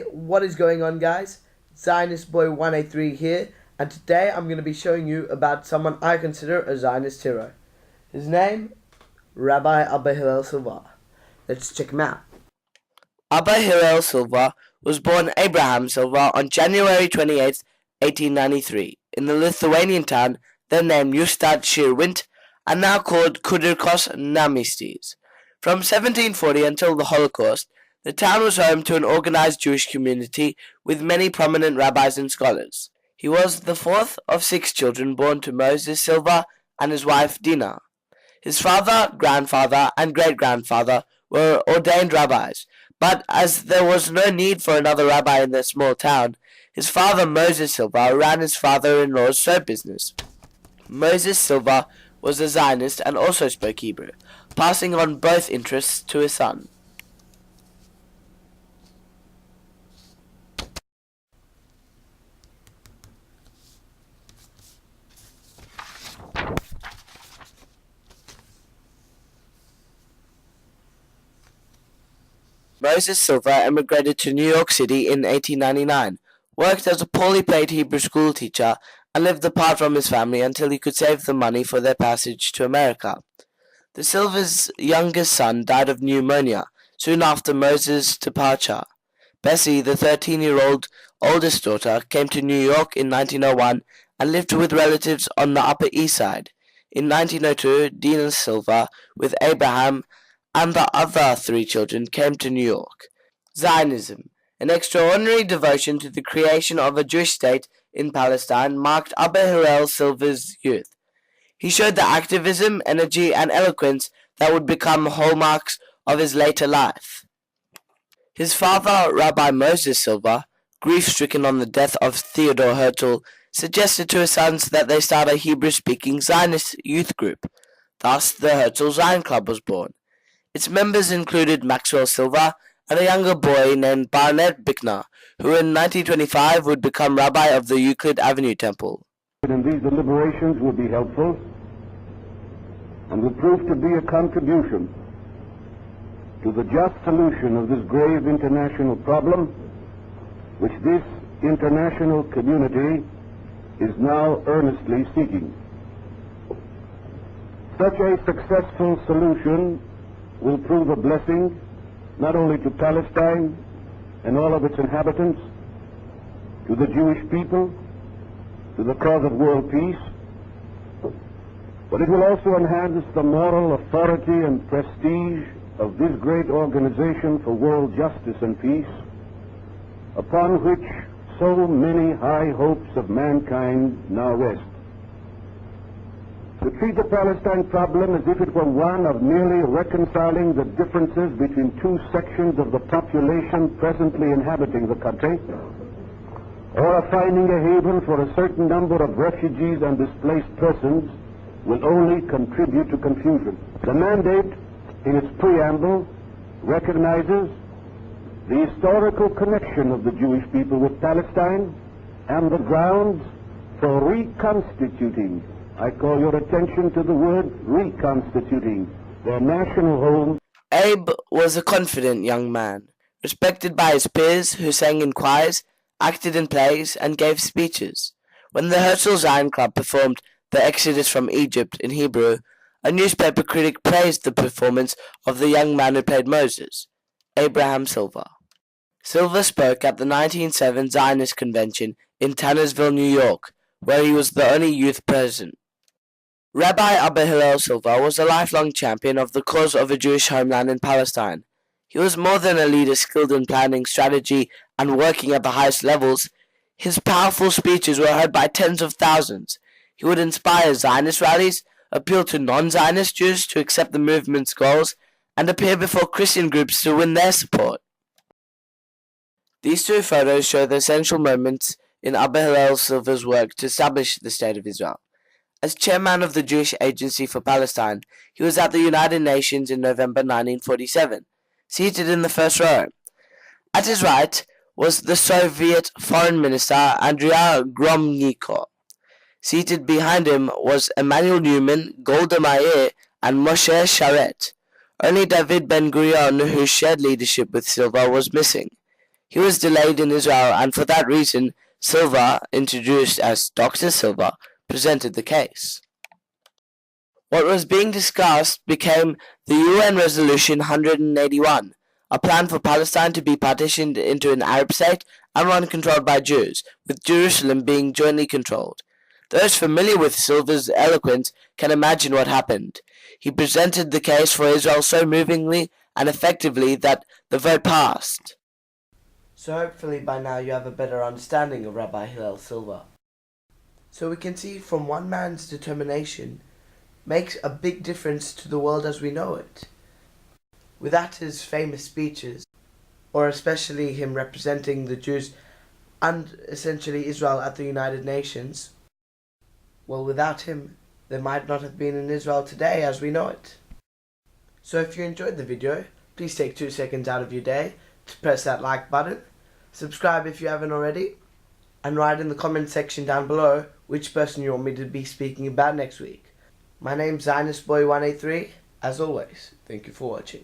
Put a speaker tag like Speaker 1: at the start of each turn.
Speaker 1: What is going on, guys? Zionist Boy 183 here, and today I'm going to be showing you about someone I consider a Zionist hero. His name, Rabbi Abba Hillel Silva. Let's check him out.
Speaker 2: Abba Hillel Silva was born Abraham Silva on January 28, 1893, in the Lithuanian town then named Ustad Shirwint and now called Kudirkos Namistes. From 1740 until the Holocaust, the town was home to an organized Jewish community with many prominent rabbis and scholars. He was the fourth of 6 children born to Moses Silva and his wife Dina. His father, grandfather, and great-grandfather were ordained rabbis, but as there was no need for another rabbi in the small town, his father Moses Silva ran his father-in-law's soap business. Moses Silva was a Zionist and also spoke Hebrew, passing on both interests to his son. Moses Silva emigrated to New York City in 1899, worked as a poorly paid Hebrew school teacher, and lived apart from his family until he could save the money for their passage to America. The Silvas' youngest son died of pneumonia soon after Moses' departure. Bessie, the 13-year-old oldest daughter, came to New York in 1901 and lived with relatives on the Upper East Side. In 1902, Dina Silva, with Abraham and the other 3 children, came to New York. Zionism, an extraordinary devotion to the creation of a Jewish state in Palestine, marked Abba Hillel Silva's youth. He showed the activism, energy, and eloquence that would become hallmarks of his later life. His father, Rabbi Moses Silva, grief-stricken on the death of Theodor Herzl, suggested to his sons that they start a Hebrew-speaking Zionist youth group. Thus, the Herzl Zion Club was born. Its members included Maxwell Silva and a younger boy named Barnett Bickner, who in 1925 would become rabbi of the Euclid Avenue Temple.
Speaker 3: In these deliberations will be helpful and will prove to be a contribution to the just solution of this grave international problem, which this international community is now earnestly seeking. Such a successful solution will prove a blessing not only to Palestine and all of its inhabitants, to the Jewish people, to the cause of world peace, but it will also enhance the moral authority and prestige of this great organization for world justice and peace, upon which so many high hopes of mankind now rest. To treat the Palestine problem as if it were one of merely reconciling the differences between 2 sections of the population presently inhabiting the country, or of finding a haven for a certain number of refugees and displaced persons, will only contribute to confusion. The mandate, in its preamble, recognizes the historical connection of the Jewish people with Palestine and the grounds for reconstituting, I call your attention to the word reconstituting, their national home.
Speaker 2: Abe was a confident young man, respected by his peers who sang in choirs, acted in plays, and gave speeches. When the Herzl Zion Club performed The Exodus from Egypt in Hebrew, a newspaper critic praised the performance of the young man who played Moses, Abraham Silva. Silva spoke at the 1907 Zionist Convention in Tannersville, New York, where he was the only youth present. Rabbi Abba Hillel Silva was a lifelong champion of the cause of a Jewish homeland in Palestine. He was more than a leader skilled in planning, strategy, and working at the highest levels. His powerful speeches were heard by tens of thousands. He would inspire Zionist rallies, appeal to non-Zionist Jews to accept the movement's goals, and appear before Christian groups to win their support. These 2 photos show the essential moments in Abba Hillel Silva's work to establish the State of Israel. As chairman of the Jewish Agency for Palestine, he was at the United Nations in November 1947, seated in the first row. At his right was the Soviet Foreign Minister Andrei Gromyko. Seated behind him was Emanuel Newman, Golda Meir, and Moshe Sharet. Only David Ben-Gurion, who shared leadership with Silva, was missing. He was delayed in Israel, and for that reason, Silva, introduced as Dr. Silva, presented the case. What was being discussed became the UN Resolution 181, a plan for Palestine to be partitioned into an Arab state and one controlled by Jews, with Jerusalem being jointly controlled. Those familiar with Silva's eloquence can imagine what happened. He presented the case for Israel so movingly and effectively that the vote passed.
Speaker 1: So hopefully by now you have a better understanding of Rabbi Hillel Silva. So we can see from one man's determination makes a big difference to the world as we know it. Without his famous speeches, or especially him representing the Jews and essentially Israel at the United Nations, well, without him, there might not have been an Israel today as we know it. So if you enjoyed the video, please take 2 seconds out of your day to press that like button, subscribe if you haven't already, and write in the comment section down below which person you want me to be speaking about next week. My name's ZionistBoy183. As always, thank you for watching.